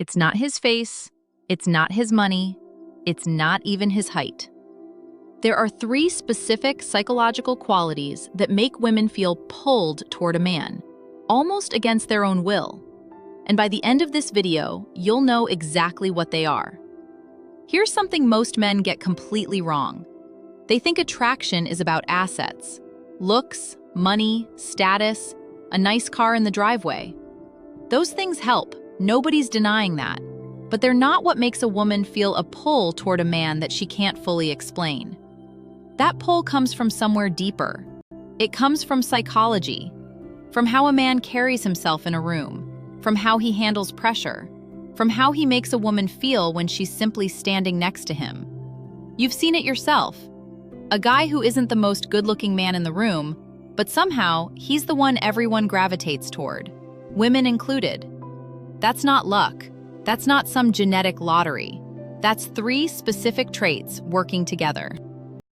It's not his face, it's not his money, it's not even his height. There are three specific psychological qualities that make women feel pulled toward a man, almost against their own will. And by the end of this video, you'll know exactly what they are. Here's something most men get completely wrong. They think attraction is about assets, looks, money, status, a nice car in the driveway. Those things help, nobody's denying that, but they're not what makes a woman feel a pull toward a man that she can't fully explain. That pull comes from somewhere deeper. It comes from psychology, from how a man carries himself in a room, from how he handles pressure, from how he makes a woman feel when she's simply standing next to him. You've seen it yourself. A guy who isn't the most good-looking man in the room, but somehow he's the one everyone gravitates toward, women included. That's not luck. That's not some genetic lottery. That's three specific traits working together.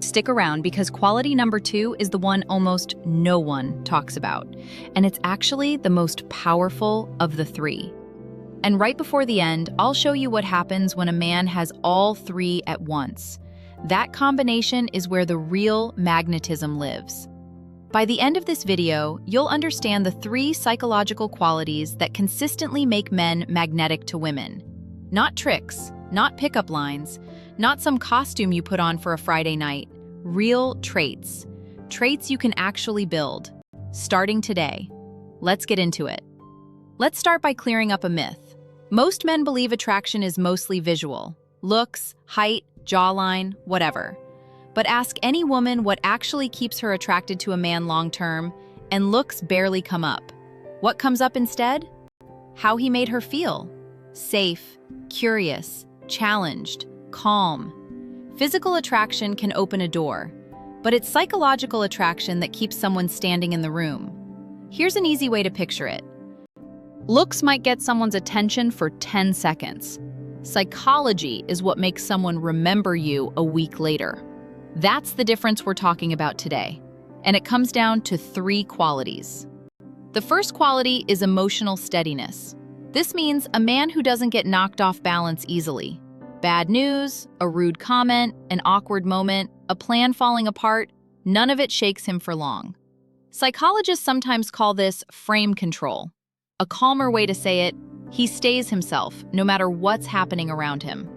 Stick around because quality number 2 is the one almost no one talks about, and it's actually the most powerful of the three. And right before the end, I'll show you what happens when a man has all three at once. That combination is where the real magnetism lives. By the end of this video, you'll understand the three psychological qualities that consistently make men magnetic to women. Not tricks, not pickup lines, not some costume you put on for a Friday night. Real traits. Traits you can actually build. Starting today. Let's get into it. Let's start by clearing up a myth. Most men believe attraction is mostly visual. Looks, height, jawline, whatever. But ask any woman what actually keeps her attracted to a man long-term, and looks barely come up. What comes up instead? How he made her feel. Safe, curious, challenged, calm. Physical attraction can open a door, but it's psychological attraction that keeps someone standing in the room. Here's an easy way to picture it. Looks might get someone's attention for 10 seconds. Psychology is what makes someone remember you a week later. That's the difference we're talking about today, and it comes down to three qualities. The first quality is emotional steadiness. This means a man who doesn't get knocked off balance easily. Bad news, a rude comment, an awkward moment, a plan falling apart, none of it shakes him for long. Psychologists sometimes call this frame control. A calmer way to say it, he stays himself no matter what's happening around him.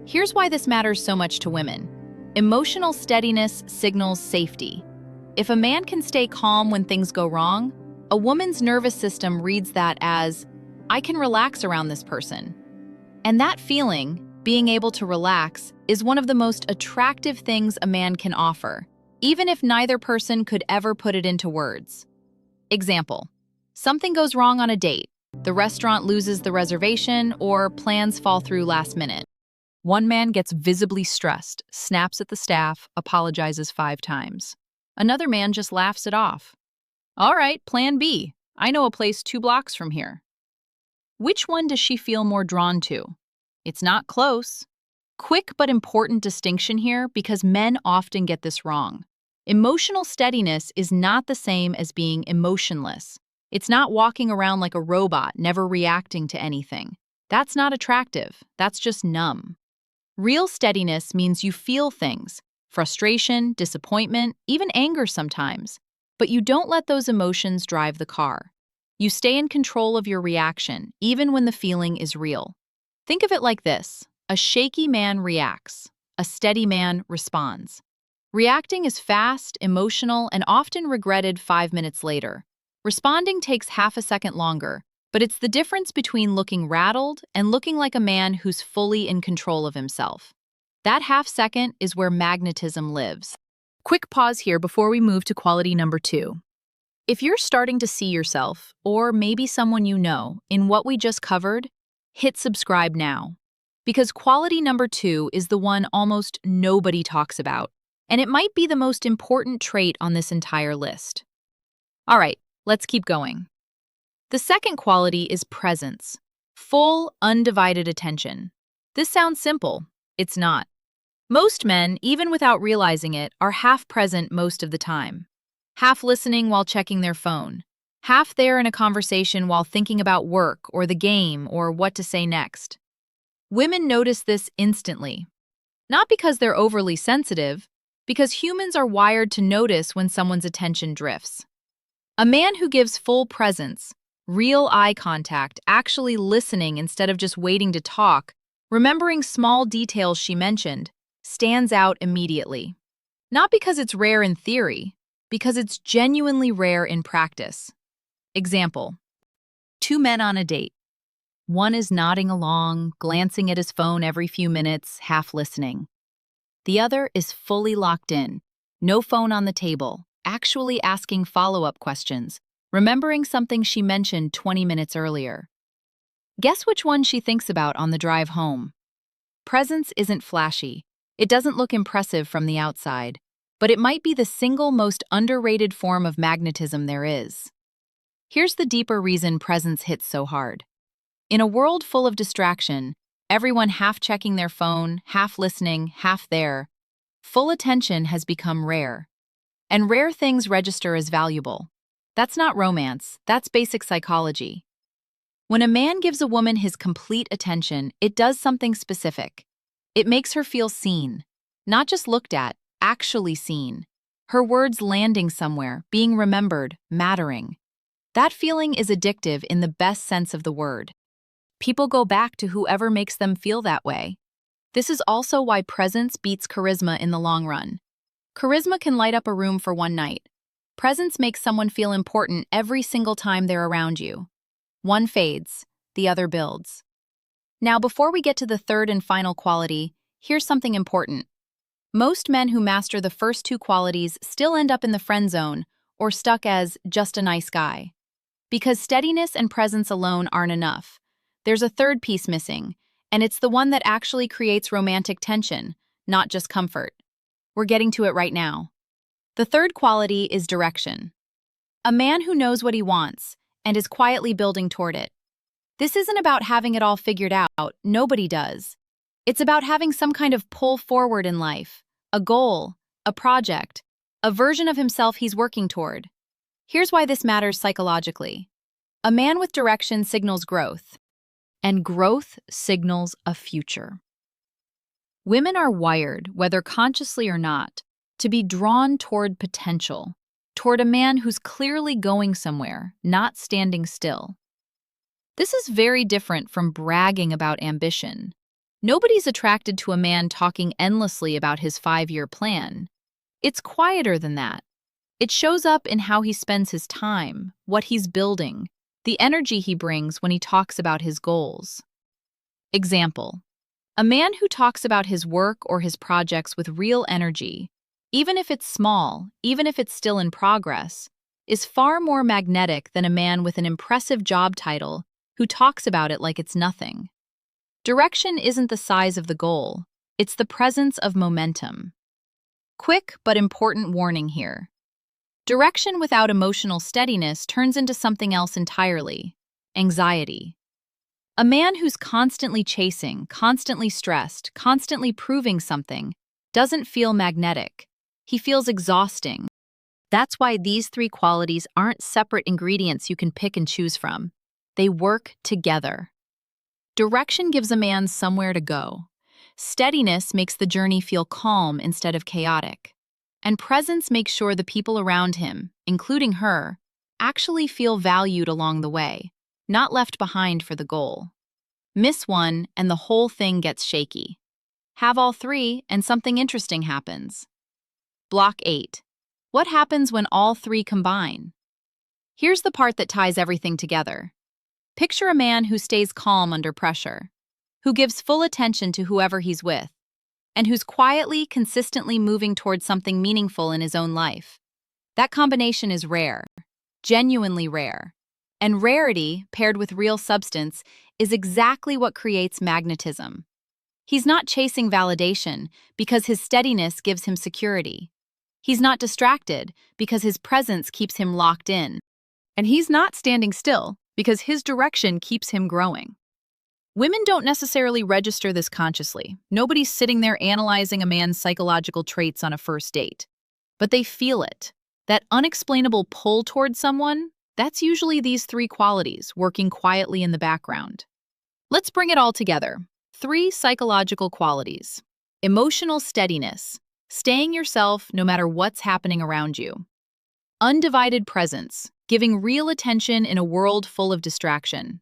Here's why this matters so much to women. Emotional steadiness signals safety. If a man can stay calm when things go wrong, a woman's nervous system reads that as, I can relax around this person. And that feeling, being able to relax, is one of the most attractive things a man can offer, even if neither person could ever put it into words. Example, something goes wrong on a date. The restaurant loses the reservation or plans fall through last minute. One man gets visibly stressed, snaps at the staff, apologizes 5 times. Another man just laughs it off. All right, plan B. I know a place 2 blocks from here. Which one does she feel more drawn to? It's not close. Quick but important distinction here because men often get this wrong. Emotional steadiness is not the same as being emotionless. It's not walking around like a robot, never reacting to anything. That's not attractive. That's just numb. Real steadiness means you feel things, frustration, disappointment, even anger sometimes, but you don't let those emotions drive the car. You stay in control of your reaction, even when the feeling is real. Think of it like this. A shaky man reacts. A steady man responds. Reacting is fast, emotional, and often regretted 5 minutes later. Responding takes half a second longer, but it's the difference between looking rattled and looking like a man who's fully in control of himself. That half second is where magnetism lives. Quick pause here before we move to quality number 2. If you're starting to see yourself, or maybe someone you know, in what we just covered, hit subscribe now. Because quality number 2 is the one almost nobody talks about, and it might be the most important trait on this entire list. All right, let's keep going. The second quality is presence. Full, undivided attention. This sounds simple. It's not. Most men, even without realizing it, are half present most of the time. Half listening while checking their phone. half there in a conversation while thinking about work or the game or what to say next. Women notice this instantly, not because they're overly sensitive, because humans are wired to notice when someone's attention drifts. A man who gives full presence, real eye contact, actually listening instead of just waiting to talk, remembering small details she mentioned, stands out immediately. Not because it's rare in theory, because it's genuinely rare in practice. Example: two men on a date. One is nodding along, glancing at his phone every few minutes, half listening. The other is fully locked in, no phone on the table, actually asking follow-up questions, remembering something she mentioned 20 minutes earlier. Guess which one she thinks about on the drive home? Presence isn't flashy. It doesn't look impressive from the outside, but it might be the single most underrated form of magnetism there is. Here's the deeper reason presence hits so hard. In a world full of distraction, everyone half checking their phone, half listening, half there, full attention has become rare. And rare things register as valuable. That's not romance, that's basic psychology. When a man gives a woman his complete attention, it does something specific. It makes her feel seen, not just looked at, actually seen. Her words landing somewhere, being remembered, mattering. That feeling is addictive in the best sense of the word. People go back to whoever makes them feel that way. This is also why presence beats charisma in the long run. Charisma can light up a room for one night. Presence makes someone feel important every single time they're around you. One fades, the other builds. Now, before we get to the third and final quality, here's something important. Most men who master the first two qualities still end up in the friend zone or stuck as just a nice guy. Because steadiness and presence alone aren't enough. There's a third piece missing, and it's the one that actually creates romantic tension, not just comfort. We're getting to it right now. The third quality is direction. A man who knows what he wants and is quietly building toward it. This isn't about having it all figured out, nobody does. It's about having some kind of pull forward in life, a goal, a project, a version of himself he's working toward. Here's why this matters psychologically. A man with direction signals growth, and growth signals a future. Women are wired, whether consciously or not, to be drawn toward potential, toward a man who's clearly going somewhere, not standing still. This is very different from bragging about ambition. Nobody's attracted to a man talking endlessly about his 5-year plan. It's quieter than that. It shows up in how he spends his time, what he's building, the energy he brings when he talks about his goals. Example: a man who talks about his work or his projects with real energy, even if it's small, even if it's still in progress, is far more magnetic than a man with an impressive job title who talks about it like it's nothing. Direction isn't the size of the goal, it's the presence of momentum. Quick but important warning here. Direction without emotional steadiness turns into something else entirely: anxiety. A man who's constantly chasing, constantly stressed, constantly proving something doesn't feel magnetic. He feels exhausting. That's why these three qualities aren't separate ingredients you can pick and choose from. They work together. Direction gives a man somewhere to go. Steadiness makes the journey feel calm instead of chaotic. And presence makes sure the people around him, including her, actually feel valued along the way, not left behind for the goal. Miss one, and the whole thing gets shaky. Have all three, and something interesting happens. Block 8. What happens when all three combine? Here's the part that ties everything together. Picture a man who stays calm under pressure, who gives full attention to whoever he's with, and who's quietly, consistently moving towards something meaningful in his own life. That combination is rare, genuinely rare. And rarity, paired with real substance, is exactly what creates magnetism. He's not chasing validation because his steadiness gives him security. He's not distracted because his presence keeps him locked in. And he's not standing still because his direction keeps him growing. Women don't necessarily register this consciously. Nobody's sitting there analyzing a man's psychological traits on a first date. But they feel it. That unexplainable pull towards someone, That's usually these three qualities working quietly in the background. Let's bring it all together. 3 psychological qualities. Emotional steadiness, staying yourself no matter what's happening around you. Undivided presence, giving real attention in a world full of distraction.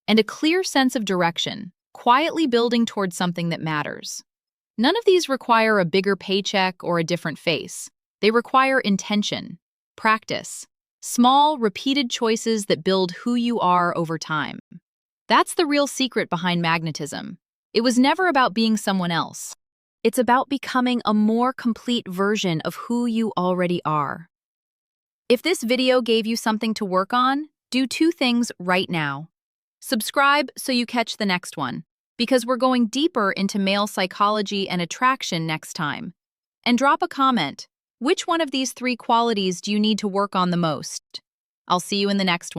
And a clear sense of direction, quietly building towards something that matters. None of these require a bigger paycheck or a different face. They require intention, practice, small, repeated choices that build who you are over time. That's the real secret behind magnetism. It was never about being someone else. It's about becoming a more complete version of who you already are. If this video gave you something to work on, do 2 things right now. Subscribe so you catch the next one, because we're going deeper into male psychology and attraction next time. And drop a comment. Which one of these 3 qualities do you need to work on the most? I'll see you in the next one.